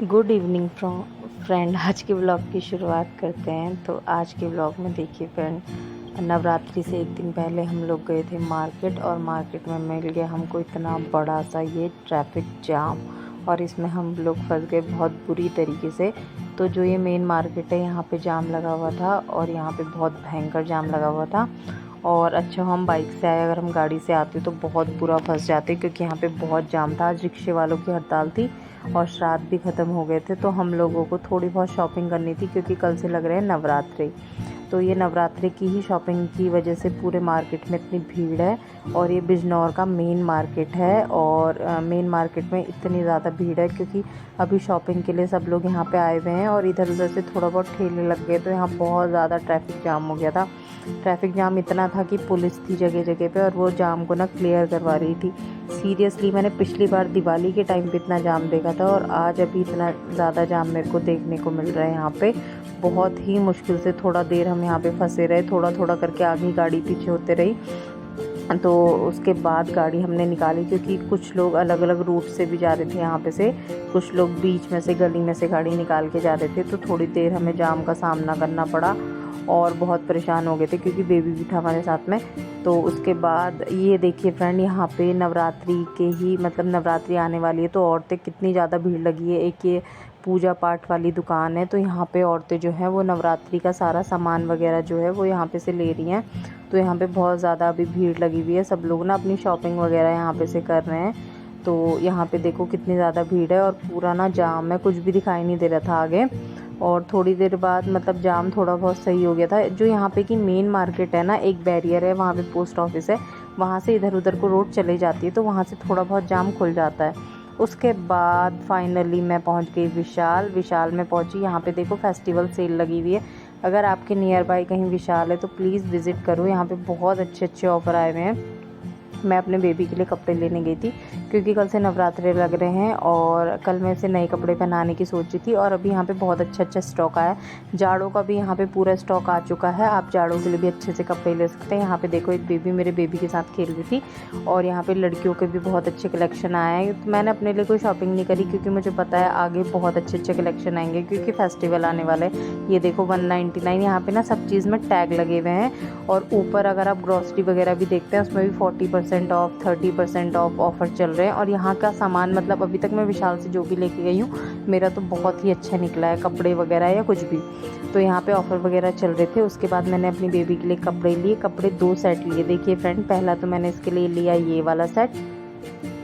Good evening friend. आज के blog की शुरुआत करते हैं। तो आज के ब्लॉग में देखिए फ्रेंड, नवरात्रि से एक दिन पहले हम लोग गए थे मार्केट, और मार्केट में मिल गया हमको इतना बड़ा सा ये ट्रैफिक जाम, और इसमें हम लोग फंस गए बहुत बुरी तरीके से। तो जो ये मेन मार्केट है यहाँ पे जाम लगा हुआ था, और यहाँ पे बहुत भयंकर जाम लगा हुआ था। और अच्छा हम बाइक से आए, अगर हम गाड़ी से आते तो बहुत बुरा फंस जाते, क्योंकि यहाँ पे बहुत जाम था। आज रिक्शे वालों की हड़ताल थी और श्राद्ध भी ख़त्म हो गए थे, तो हम लोगों को थोड़ी बहुत शॉपिंग करनी थी, क्योंकि कल से लग रहे हैं नवरात्रि। तो ये नवरात्रि की ही शॉपिंग की वजह से पूरे मार्केट में इतनी भीड़ है। और ये बिजनौर का मेन मार्केट है, और मेन मार्केट में इतनी ज़्यादा भीड़ है क्योंकि अभी शॉपिंग के लिए सब लोग यहाँ पे आए हुए हैं, और इधर उधर से थोड़ा बहुत ठेले लग गए, तो यहाँ बहुत ज़्यादा ट्रैफिक जाम हो गया था। ट्रैफिक जाम इतना था कि पुलिस थी जगह जगह पे, और वो जाम को ना क्लियर करवा रही थी। सीरियसली मैंने पिछली बार दिवाली के टाइम पे इतना जाम देखा था, और आज अभी इतना ज़्यादा जाम मेरे को देखने को मिल रहा है यहाँ पे। बहुत ही मुश्किल से थोड़ा देर हम यहाँ पे फंसे रहे, थोड़ा थोड़ा करके आगे गाड़ी पीछे होते रही। तो उसके बाद गाड़ी हमने निकाली, क्योंकि कुछ लोग अलग अलग रूट से भी जा रहे थे यहाँ पे से, कुछ लोग बीच में से गली में से गाड़ी निकाल के जा रहे थे। तो थोड़ी देर हमें जाम का सामना करना पड़ा, और बहुत परेशान हो गए थे, क्योंकि बेबी भी था हमारे साथ में। तो उसके बाद ये देखिए फ्रेंड, यहाँ पे नवरात्रि के ही मतलब नवरात्रि आने वाली है, तो औरतें कितनी ज़्यादा भीड़ लगी है। एक ये पूजा पाठ वाली दुकान है, तो यहाँ पे औरतें जो हैं वो नवरात्रि का सारा सामान वगैरह जो है वो यहाँ पे से ले रही हैं। तो यहाँ पे बहुत ज़्यादा अभी भीड़ लगी हुई है, सब लोग ना अपनी शॉपिंग वगैरह यहाँ पे से कर रहे हैं। तो यहाँ पे देखो कितनी ज़्यादा भीड़ है, और पूरा ना जाम है, कुछ भी दिखाई नहीं दे रहा था आगे। और थोड़ी देर बाद मतलब जाम थोड़ा बहुत सही हो गया था। जो यहाँ पे की मेन मार्केट है ना, एक बैरियर है, वहाँ पे पोस्ट ऑफिस है, वहाँ से इधर उधर को रोड चले जाती है, तो वहाँ से थोड़ा बहुत जाम खुल जाता है। उसके बाद फाइनली मैं पहुँच गई विशाल में पहुँची। यहाँ पे देखो फेस्टिवल सेल लगी हुई है। अगर आपके नियर बाय कहीं विशाल है तो प्लीज़ विज़िट करो, यहाँ पे बहुत अच्छे अच्छे ऑफ़र आए हुए हैं। मैं अपने बेबी के लिए कपड़े लेने गई थी, क्योंकि कल से नवरात्रे लग रहे हैं, और कल मैं इसे नए कपड़े पहनाने की सोची थी। और अभी यहाँ पे बहुत अच्छा स्टॉक आया है। जाड़ों का भी यहाँ पे पूरा स्टॉक आ चुका है, आप जाड़ों के लिए भी अच्छे से कपड़े ले सकते हैं। यहाँ पे देखो एक बेबी मेरे बेबी के साथ खेल रही थी, और यहाँ पे लड़कियों के भी बहुत अच्छे कलेक्शन आए हैं। तो मैंने अपने लिए कोई शॉपिंग नहीं करी, क्योंकि मुझे पता है आगे बहुत अच्छे कलेक्शन आएंगे, क्योंकि फेस्टिवल आने वाला है। ये देखो 199, यहाँ पे ना सब चीज़ में टैग लगे हुए हैं। और ऊपर अगर आप ग्रॉसरी वगैरह भी देखते हैं, उसमें भी 40% ऑफ 30% ऑफ ऑफ़र चल रहे हैं। और यहाँ का सामान मतलब अभी तक मैं विशाल से जो भी लेके गई हूँ, मेरा तो बहुत ही अच्छा निकला है, कपड़े वगैरह या कुछ भी। तो यहाँ पे ऑफ़र वगैरह चल रहे थे। उसके बाद मैंने अपनी बेबी के लिए कपड़े लिए, कपड़े 2 सेट लिए। देखिए फ्रेंड, पहला तो मैंने इसके लिए लिया ये वाला सेट,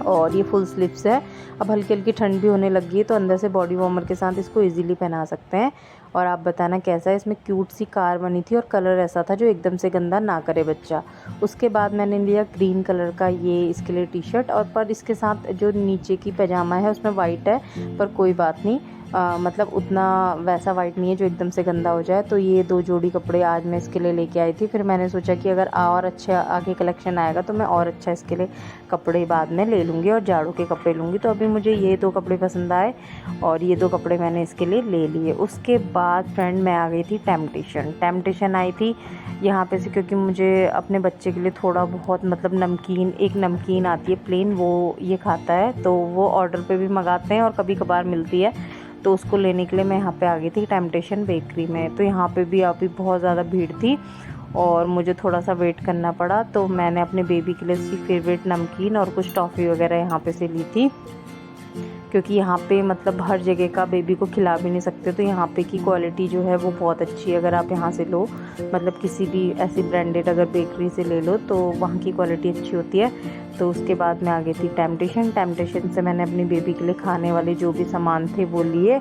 और ये फुल स्लीव्स है। अब हल्की हल्की ठंड भी होने लगी है, तो अंदर से बॉडी वार्मर के साथ इसको इजीली पहना सकते हैं। और आप बताना कैसा है। इसमें क्यूट सी कार बनी थी, और कलर ऐसा था जो एकदम से गंदा ना करे बच्चा। उसके बाद मैंने लिया ग्रीन कलर का ये इसके लिए टी शर्ट, और पर इसके साथ जो नीचे की पैजामा है उसमें वाइट है, पर कोई बात नहीं, मतलब उतना वैसा वाइट नहीं है जो एकदम से गंदा हो जाए। तो ये 2 जोड़ी कपड़े आज मैं इसके लिए लेके आई थी। फिर मैंने सोचा कि अगर और अच्छा आगे कलेक्शन आएगा तो मैं और अच्छा इसके लिए कपड़े बाद में ले लूँगी, और जाड़ों के कपड़े लूँगी। तो अभी मुझे ये 2 कपड़े पसंद आए, और ये 2 कपड़े मैंने इसके लिए ले लिए। उसके बाद फ्रेंड मैं आ गई थी टेम्पटेशन आई थी यहाँ पे से, क्योंकि मुझे अपने बच्चे के लिए थोड़ा बहुत मतलब नमकीन, एक नमकीन आती है प्लेन, वो ये खाता है, तो वो ऑर्डर पे भी मंगाते हैं और कभी कभार मिलती है। तो उसको लेने के लिए मैं यहाँ पे आ गई थी टेम्पटेशन बेकरी में। तो यहाँ पे भी अभी बहुत ज़्यादा भीड़ थी, और मुझे थोड़ा सा वेट करना पड़ा। तो मैंने अपने बेबी के लिए उसकी फेवरेट नमकीन और कुछ टॉफ़ी वगैरह यहाँ पे से ली थी, क्योंकि यहाँ पे मतलब हर जगह का बेबी को खिला भी नहीं सकते। तो यहाँ पे की क्वालिटी जो है वो बहुत अच्छी है। अगर आप यहाँ से लो, मतलब किसी भी ऐसी ब्रांडेड अगर बेकरी से ले लो, तो वहाँ की क्वालिटी अच्छी होती है। तो उसके बाद मैं आ गई थी टेम्पटेशन से मैंने अपनी बेबी के लिए खाने वाले जो भी सामान थे वो लिए।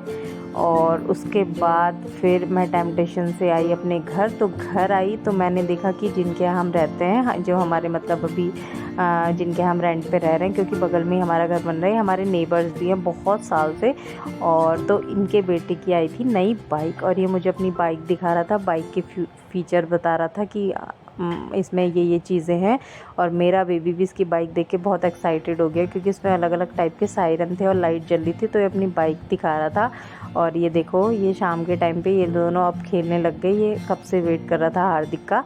और उसके बाद फिर मैं टेम्पटेशन से आई अपने घर। तो घर आई तो मैंने देखा कि जिनके यहाँ हम रहते हैं, जो हमारे मतलब अभी जिनके हम रेंट पे रह रहे हैं, क्योंकि बगल में ही हमारा घर बन रहा है, हमारे नेबर्स भी हैं बहुत साल से। और तो इनके बेटे की आई थी नई बाइक, और ये मुझे अपनी बाइक दिखा रहा था, बाइक के फीचर बता रहा था कि इसमें ये चीज़ें हैं। और मेरा बेबी भी इसकी बाइक देख के बहुत एक्साइटेड हो गया, क्योंकि इसमें अलग अलग टाइप के सायरन थे और लाइट जल रही थी। तो ये अपनी बाइक दिखा रहा था। और ये देखो, ये शाम के टाइम पे ये दोनों अब खेलने लग गए। ये कब से वेट कर रहा था हार्दिक का।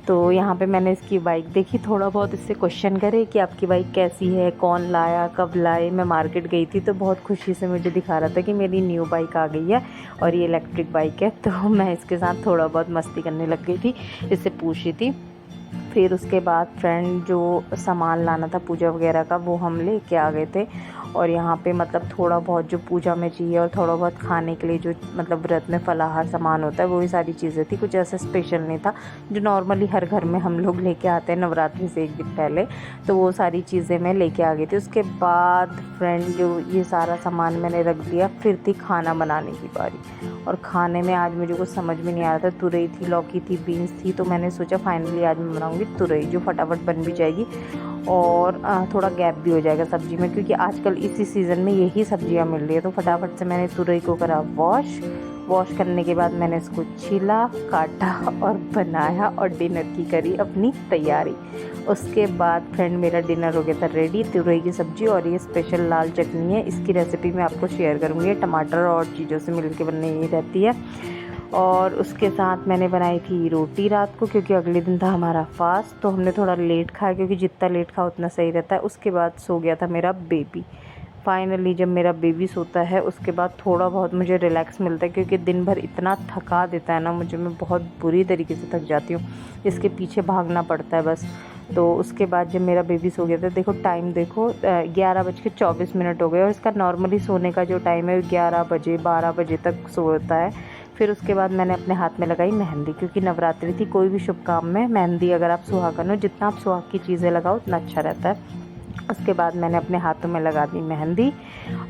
तो यहाँ पे मैंने इसकी बाइक देखी, थोड़ा बहुत इससे क्वेश्चन करे कि आपकी बाइक कैसी है, कौन लाया, कब लाए। मैं मार्केट गई थी तो बहुत खुशी से मुझे दिखा रहा था कि मेरी न्यू बाइक आ गई है और ये इलेक्ट्रिक बाइक है। तो मैं इसके साथ थोड़ा बहुत मस्ती करने लग गई थी, इससे पूछ रही थी। फिर उसके बाद फ्रेंड जो सामान लाना था पूजा वगैरह का वो हम ले के आ गए थे। और यहाँ पे मतलब थोड़ा बहुत जो पूजा में चाहिए और थोड़ा बहुत खाने के लिए जो मतलब व्रत में फलाहार सामान होता है वही सारी चीज़ें थी। कुछ ऐसा स्पेशल नहीं था जो नॉर्मली हर घर में हम लोग लेके आते हैं नवरात्रि से एक दिन पहले, तो वो सारी चीज़ें मैं लेके आ गई थी। उसके बाद फ्रेंड जो ये सारा सामान मैंने रख दिया, फिर थी खाना बनाने की बारी। और खाने में आज मुझे कुछ समझ में नहीं आ रहा था, तुरई थी, लौकी थी, बीन्स थी, तो मैंने सोचा फाइनली आज मैं बनाऊँगी तुरई, जो फटाफट बन भी जाएगी और थोड़ा गैप भी हो जाएगा सब्ज़ी में, क्योंकि आजकल इसी सीज़न में यही सब्जियां मिल रही है। तो फटाफट से मैंने तुरई को करा वॉश करने के बाद मैंने इसको छीला, काटा और बनाया और डिनर की करी अपनी तैयारी। उसके बाद फ्रेंड मेरा डिनर हो गया था रेडी। तुरई की सब्ज़ी और ये स्पेशल लाल चटनी है, इसकी रेसिपी मैं आपको शेयर करूँगी। टमाटर और चीज़ों से मिलकर बनने ही रहती है। और उसके साथ मैंने बनाई थी रोटी रात को, क्योंकि अगले दिन था हमारा फास्ट, तो हमने थोड़ा लेट खाया, क्योंकि जितना लेट खाओ उतना सही रहता है। उसके बाद सो गया था मेरा बेबी। फाइनली जब मेरा बेबी सोता है उसके बाद थोड़ा बहुत मुझे रिलैक्स मिलता है, क्योंकि दिन भर इतना थका देता है ना मुझे, मैं बहुत बुरी तरीके से थक जाती हूँ, इसके पीछे भागना पड़ता है बस। तो उसके बाद जब मेरा बेबी सो गया था, देखो टाइम देखो 11:24 हो गए, और इसका नॉर्मली सोने का जो टाइम है 11 बजे 12 बजे तक सोता है। फिर उसके बाद मैंने अपने हाथ में लगाई मेहंदी, क्योंकि नवरात्रि थी, कोई भी शुभ काम में मेहंदी अगर आप सुहागन हो, जितना आप सुहाग की चीज़ें लगाओ उतना अच्छा रहता है। उसके बाद मैंने अपने हाथों में लगा दी मेहंदी,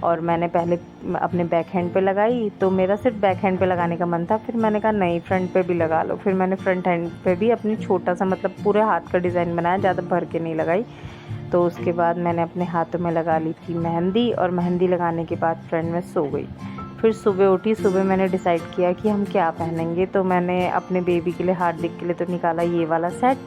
और मैंने पहले अपने बैक हैंड पे लगाई, तो मेरा सिर्फ बैक हैंड पे लगाने का मन था। फिर मैंने कहा नहीं, फ्रंट पे भी लगा लो। फिर मैंने फ्रंट हैंड पे भी अपनी छोटा सा मतलब पूरे हाथ का डिज़ाइन बनाया, ज़्यादा भर के नहीं लगाई। तो उसके बाद मैंने अपने हाथों में लगा ली थी मेहंदी, और मेहंदी लगाने के बाद फ्रेंड में सो गई। फिर सुबह उठी, सुबह मैंने डिसाइड किया कि हम क्या पहनेंगे। तो मैंने अपने बेबी के लिए हार्दिक के लिए तो निकाला ये वाला सेट,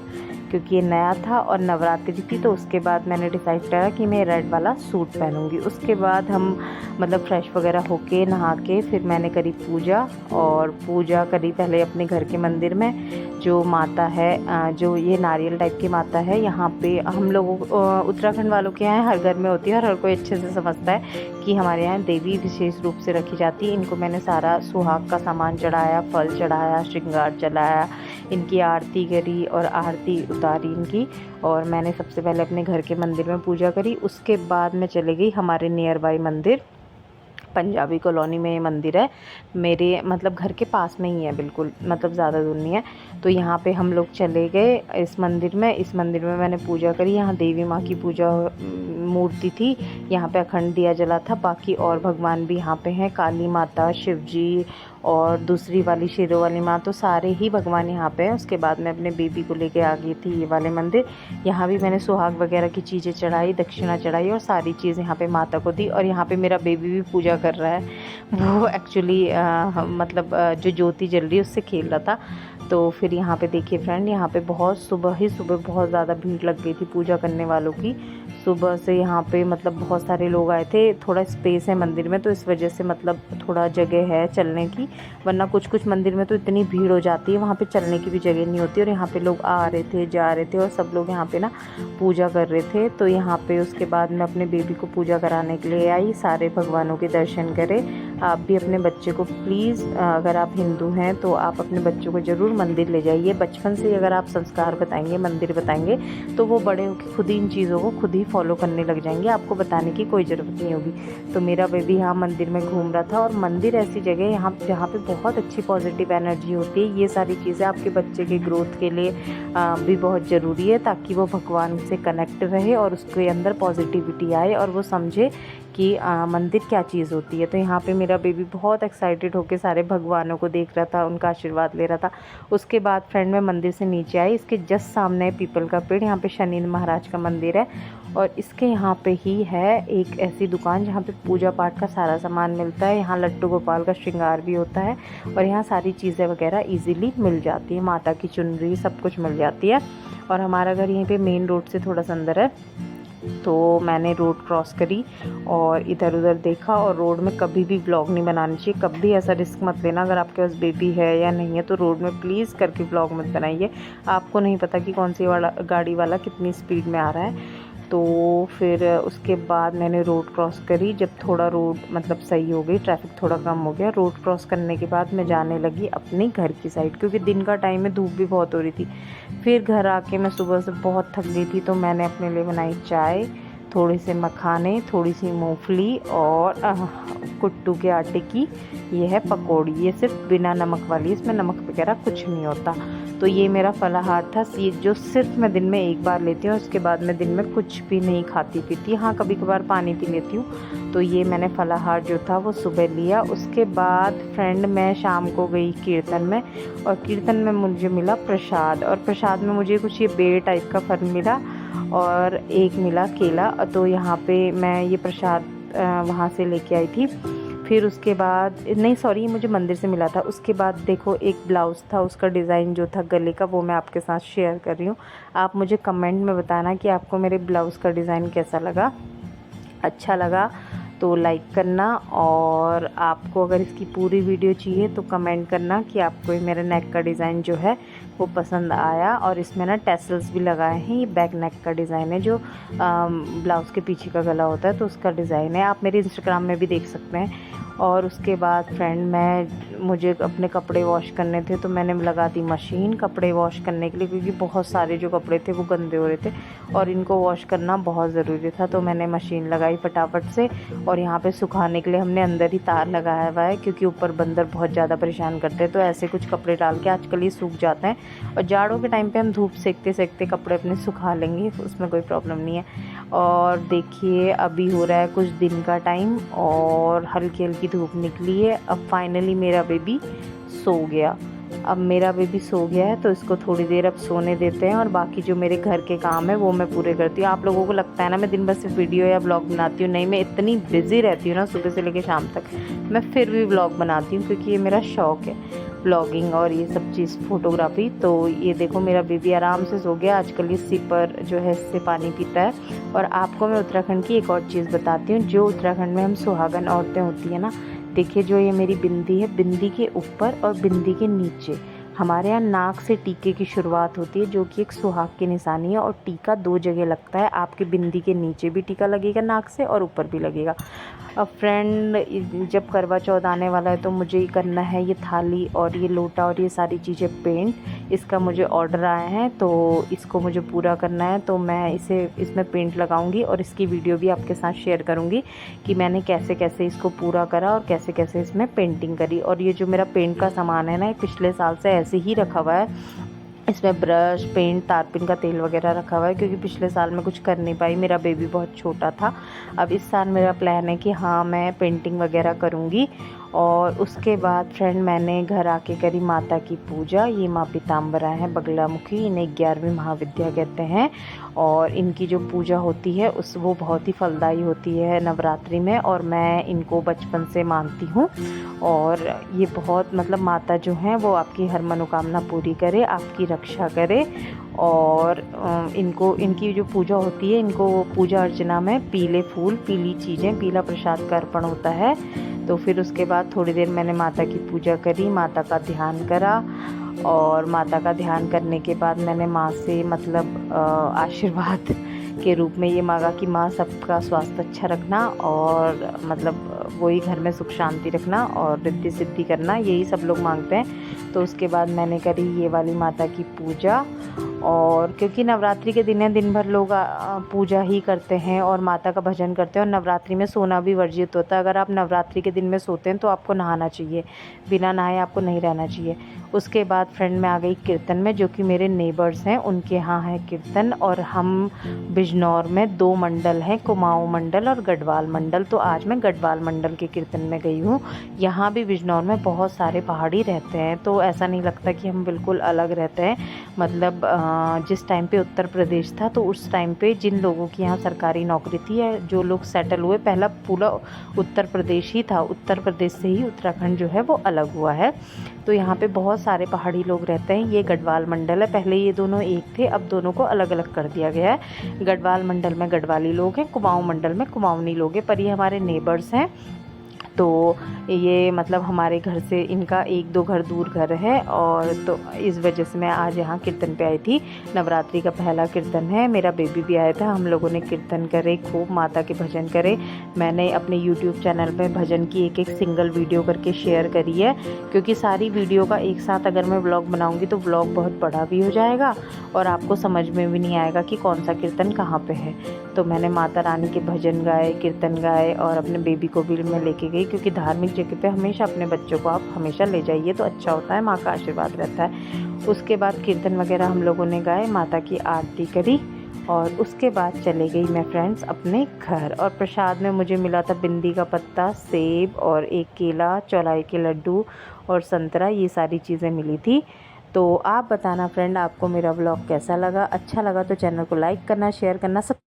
क्योंकि ये नया था और नवरात्रि थी। तो उसके बाद मैंने डिसाइड करा कि मैं रेड वाला सूट पहनूंगी। उसके बाद हम मतलब फ्रेश वगैरह होके नहा के फिर मैंने करी पूजा, और पूजा करी पहले अपने घर के मंदिर में। जो माता है, जो ये नारियल टाइप की माता है, यहाँ पे हम लोगों उत्तराखंड वालों के यहाँ हर घर में होती है और हर कोई अच्छे से समझता है कि हमारे यहाँ देवी विशेष रूप से रखी जाती है। इनको मैंने सारा सुहाग का सामान चढ़ाया, फल चढ़ाया, श्रृंगार चढ़ाया, इनकी आरती करी और आरती उतारी इनकी। और मैंने सबसे पहले अपने घर के मंदिर में पूजा करी। उसके बाद मैं चली गई हमारे नियर बाई मंदिर, पंजाबी कॉलोनी में ये मंदिर है, मेरे मतलब घर के पास में ही है, बिल्कुल मतलब ज़्यादा दूर नहीं है। तो यहाँ पे हम लोग चले गए इस मंदिर में। इस मंदिर में मैंने पूजा करी। यहाँ देवी माँ की पूजा मूर्ति थी, यहाँ पे अखंड दिया जला था। बाकी और भगवान भी यहाँ पे हैं, काली माता, शिव जी और दूसरी वाली शेरों वाली माँ, तो सारे ही भगवान यहाँ पे हैं। उसके बाद मैं अपने बेबी को लेके आ गई थी ये वाले मंदिर। यहाँ भी मैंने सुहाग वगैरह की चीज़ें चढ़ाई, दक्षिणा चढ़ाई और सारी चीज़ यहाँ पे माता को दी। और यहाँ पे मेरा बेबी भी पूजा कर रहा है, वो एक्चुअली मतलब जो ज्योति जल रही है उससे खेल रहा था। तो फिर यहाँ पे देखिए फ्रेंड, यहाँ पे बहुत सुबह ही सुबह बहुत ज़्यादा भीड़ लग गई थी पूजा करने वालों की। सुबह से यहाँ पे मतलब बहुत सारे लोग आए थे। थोड़ा स्पेस है मंदिर में, तो इस वजह से मतलब थोड़ा जगह है चलने की, वरना कुछ कुछ मंदिर में तो इतनी भीड़ हो जाती है वहाँ पे चलने की भी जगह नहीं होती। और यहाँ पे लोग आ रहे थे, जा रहे थे, और सब लोग यहाँ पे ना पूजा कर रहे थे। तो यहाँ पे उसके बाद मैं अपने बेबी को पूजा कराने के लिए आई, सारे भगवानों के दर्शन करे। आप भी अपने बच्चे को प्लीज़, अगर आप हिंदू हैं तो आप अपने बच्चों को ज़रूर मंदिर ले जाइए। बचपन से अगर आप संस्कार बताएंगे, मंदिर बताएंगे, तो वो बड़े होकर खुद ही इन चीज़ों को खुद ही फॉलो करने लग जाएंगे, आपको बताने की कोई ज़रूरत नहीं होगी। तो मेरा बेबी यहाँ मंदिर में घूम रहा था। और मंदिर ऐसी जगह है यहाँ जहाँ पे बहुत अच्छी पॉजिटिव एनर्जी होती है। ये सारी चीज़ें आपके बच्चे के ग्रोथ के लिए भी बहुत ज़रूरी है, ताकि वो भगवान से कनेक्ट रहे और उसके अंदर पॉजिटिविटी आए और वो समझे कि मंदिर क्या चीज़ होती है। तो यहाँ पे मेरा बेबी बहुत एक्साइटेड होकर सारे भगवानों को देख रहा था, उनका आशीर्वाद ले रहा था। उसके बाद फ्रेंड मैं मंदिर से नीचे आई, इसके जस्ट सामने पीपल का पेड़, यहाँ पे शनि महाराज का मंदिर है। और इसके यहाँ पे ही है एक ऐसी दुकान जहाँ पे पूजा पाठ का सारा सामान मिलता है। यहाँ लड्डू गोपाल का श्रृंगार भी होता है, और यहाँ सारी चीज़ें वगैरह ईजिली मिल जाती है, माता की चुनरी सब कुछ मिल जाती है। और हमारा घर यहीं पे मेन रोड से थोड़ा सा अंदर है, तो मैंने रोड क्रॉस करी और इधर उधर देखा। और रोड में कभी भी व्लॉग नहीं बनाना चाहिए, कभी ऐसा रिस्क मत लेना। अगर आपके पास बेबी है या नहीं है तो रोड में प्लीज़ करके व्लॉग मत बनाइए। आपको नहीं पता कि कौन सी गाड़ी वाला कितनी स्पीड में आ रहा है। तो फिर उसके बाद मैंने रोड क्रॉस करी। जब थोड़ा रोड मतलब सही हो गई, ट्रैफिक थोड़ा कम हो गया, रोड क्रॉस करने के बाद मैं जाने लगी अपने घर की साइड, क्योंकि दिन का टाइम में धूप भी बहुत हो रही थी। फिर घर आके मैं सुबह से बहुत थक गई थी, तो मैंने अपने लिए बनाई चाय, थोड़े से मखाने, थोड़ी सी मूंगफली और कुट्टू के आटे की ये है पकौड़ी। ये सिर्फ बिना नमक वाली, इसमें नमक वगैरह कुछ नहीं होता। तो ये मेरा फलाहार था, जो सिर्फ मैं दिन में एक बार लेती हूँ। उसके बाद मैं दिन में कुछ भी नहीं खाती पीती, हाँ कभी कभार पानी पी लेती हूँ। तो ये मैंने फलाहार जो था वो सुबह लिया। उसके बाद फ्रेंड मैं शाम को गई कीर्तन में, और कीर्तन में मुझे मिला प्रसाद, और प्रसाद में मुझे कुछ ये बेर टाइप का फल मिला और एक मिला केला। तो यहाँ पे मैं ये प्रसाद वहाँ से लेके आई थी। फिर उसके बाद नहीं सॉरी, मुझे मंदिर से मिला था। उसके बाद देखो एक ब्लाउज़ था, उसका डिज़ाइन जो था गले का, वो मैं आपके साथ शेयर कर रही हूँ। आप मुझे कमेंट में बताना कि आपको मेरे ब्लाउज़ का डिज़ाइन कैसा लगा। अच्छा लगा तो लाइक करना, और आपको अगर इसकी पूरी वीडियो चाहिए तो कमेंट करना कि आपको ये मेरा नेक का डिज़ाइन जो है वो पसंद आया। और इसमें ना टैसल्स भी लगाए हैं। ये बैक नेक का डिज़ाइन है, जो ब्लाउज़ के पीछे का गला होता है, तो उसका डिज़ाइन है। आप मेरे इंस्टाग्राम में भी देख सकते हैं। और उसके बाद फ्रेंड मुझे अपने कपड़े वॉश करने थे, तो मैंने लगा दी मशीन कपड़े वॉश करने के लिए, क्योंकि बहुत सारे जो कपड़े थे वो गंदे हो रहे थे और इनको वॉश करना बहुत ज़रूरी था। तो मैंने मशीन लगाई फटाफट से। और यहाँ पे सुखाने के लिए हमने अंदर ही तार लगाया हुआ है, क्योंकि ऊपर बंदर बहुत ज़्यादा परेशान करते हैं। तो ऐसे कुछ कपड़े डाल के आजकल ये सूख जाते हैं, और जाड़ों के टाइम पे हम धूप सेकते सेकते कपड़े अपने सुखा लेंगे, उसमें कोई प्रॉब्लम नहीं है। और देखिए अभी हो रहा है कुछ दिन का टाइम और हल्की हल्की धूप निकली है। अब फाइनली मेरा बेबी सो गया। अब मेरा बेबी सो गया है, तो इसको थोड़ी देर अब सोने देते हैं, और बाकी जो मेरे घर के काम है वो मैं पूरे करती हूँ। आप लोगों को लगता है ना मैं दिन भर सिर्फ वीडियो या ब्लॉग बनाती हूँ, नहीं, मैं इतनी बिज़ी रहती हूँ ना सुबह से लेकर शाम तक, मैं फिर भी ब्लॉग बनाती हूँ, क्योंकि ये मेरा शौक़ है ब्लॉगिंग और ये सब चीज़ फ़ोटोग्राफी। तो ये देखो मेरा बेबी आराम से सो गया। आजकल ये सिपर जो है इससे पानी पीता है। और आपको मैं उत्तराखंड की एक और चीज़ बताती हूँ। जो उत्तराखंड में हम सुहागन औरतें होती हैं ना, देखिए जो ये मेरी बिंदी है, बिंदी के ऊपर और बिंदी के नीचे हमारे यहाँ नाक से टीके की शुरुआत होती है, जो कि एक सुहाग की निशानी है। और टीका 2 जगह लगता है, आपकी बिंदी के नीचे भी टीका लगेगा नाक से, और ऊपर भी लगेगा। अब फ्रेंड जब करवा चौथ आने वाला है, तो मुझे करना है ये थाली और ये लोटा और ये सारी चीज़ें पेंट। इसका मुझे ऑर्डर आया है, तो इसको मुझे पूरा करना है। तो मैं इसमें पेंट लगाऊंगी, और इसकी वीडियो भी आपके साथ शेयर करूंगी कि मैंने कैसे कैसे इसको पूरा करा और कैसे कैसे इसमें पेंटिंग करी। और ये जो मेरा पेंट का सामान है ना, ये पिछले साल से ऐसे ही रखा हुआ है। इसमें ब्रश, पेंट, तारपीन का तेल वगैरह रखा हुआ है, क्योंकि पिछले साल मैं कुछ कर नहीं पाई, मेरा बेबी बहुत छोटा था। अब इस साल मेरा प्लान है कि हाँ मैं पेंटिंग वगैरह करूँगी। और उसके बाद फ्रेंड मैंने घर आके करी माता की पूजा। ये माँ पीताम्बरा है बगलामुखी, इन्हें 11वीं महाविद्या कहते हैं। और इनकी जो पूजा होती है वो बहुत ही फलदायी होती है नवरात्रि में, और मैं इनको बचपन से मानती हूँ। और ये बहुत मतलब माता जो हैं वो आपकी हर मनोकामना पूरी करे, आपकी रक्षा करे। और इनकी जो पूजा होती है, इनको पूजा अर्चना में पीले फूल, पीली चीज़ें, पीला प्रसाद का अर्पण होता है। तो फिर उसके बाद थोड़ी देर मैंने माता की पूजा करी, माता का ध्यान करा। और माता का ध्यान करने के बाद मैंने माँ से मतलब आशीर्वाद के रूप में ये मांगा कि माँ सबका स्वास्थ्य अच्छा रखना, और मतलब वही घर में सुख शांति रखना और रिद्धि सिद्धि करना, यही सब लोग मांगते हैं। तो उसके बाद मैंने करी ये वाली माता की पूजा। और क्योंकि नवरात्रि के दिन है, दिन भर लोग पूजा ही करते हैं और माता का भजन करते हैं। और नवरात्रि में सोना भी वर्जित होता है। अगर आप नवरात्रि के दिन में सोते हैं तो आपको नहाना चाहिए, बिना नहाए आपको नहीं रहना चाहिए। उसके बाद फ्रेंड मैं आ गई कीर्तन में, जो कि मेरे नेबर्स हैं, उनके यहाँ है कीर्तन। और हम बिजनौर में 2 मंडल हैं, कुमाऊँ मंडल और गढ़वाल मंडल। तो आज मैं गढ़वाल मंडल के कीर्तन में गई हूँ। यहाँ भी बिजनौर में बहुत सारे पहाड़ी रहते हैं, तो ऐसा नहीं लगता कि हम बिल्कुल अलग रहते हैं। मतलब जिस टाइम पे उत्तर प्रदेश था, तो उस टाइम पे जिन लोगों की यहाँ सरकारी नौकरी थी या जो लोग सेटल हुए, पहला पूरा उत्तर प्रदेश ही था। उत्तर प्रदेश से ही उत्तराखंड जो है वो अलग हुआ है। तो यहाँ पे बहुत सारे पहाड़ी लोग रहते हैं। ये गढ़वाल मंडल है। पहले ये दोनों एक थे, अब दोनों को अलग अलग कर दिया गया है। गढ़वाल मंडल में गढ़वाली लोग हैं, कुमाऊँ मंडल में कुमाऊनी लोग हैं, पर ये हमारे नेबर्स हैं। तो ये मतलब हमारे घर से इनका 1-2 घर दूर घर है, और तो इस वजह से मैं आज यहाँ कीर्तन पे आई थी। नवरात्रि का पहला कीर्तन है, मेरा बेबी भी आया था। हम लोगों ने कीर्तन करे, खूब माता के भजन करे। मैंने अपने यूट्यूब चैनल पे भजन की एक सिंगल वीडियो करके शेयर करी है, क्योंकि सारी वीडियो का एक साथ अगर मैं व्लॉग बनाऊँगी तो व्लॉग बहुत बड़ा भी हो जाएगा और आपको समझ में भी नहीं आएगा कि कौन सा कीर्तन कहाँ पे है। तो मैंने माता रानी के भजन गाए, कीर्तन गाए, और अपने बेबी को भी मैं लेके गई, क्योंकि धार्मिक जगह पे हमेशा अपने बच्चों को आप हमेशा ले जाइए तो अच्छा होता है, माँ का आशीर्वाद रहता है। उसके बाद कीर्तन वगैरह हम लोगों ने गाए, माता की आरती करी, और उसके बाद चले गई मैं फ्रेंड्स अपने घर। और प्रसाद में मुझे मिला था बिंदी का पत्ता, सेब और एक केला, चौलाई के लड्डू और संतरा, ये सारी चीज़ें मिली थी। तो आप बताना फ्रेंड, आपको मेरा व्लॉग कैसा लगा? अच्छा लगा तो चैनल को लाइक करना, शेयर करना, सब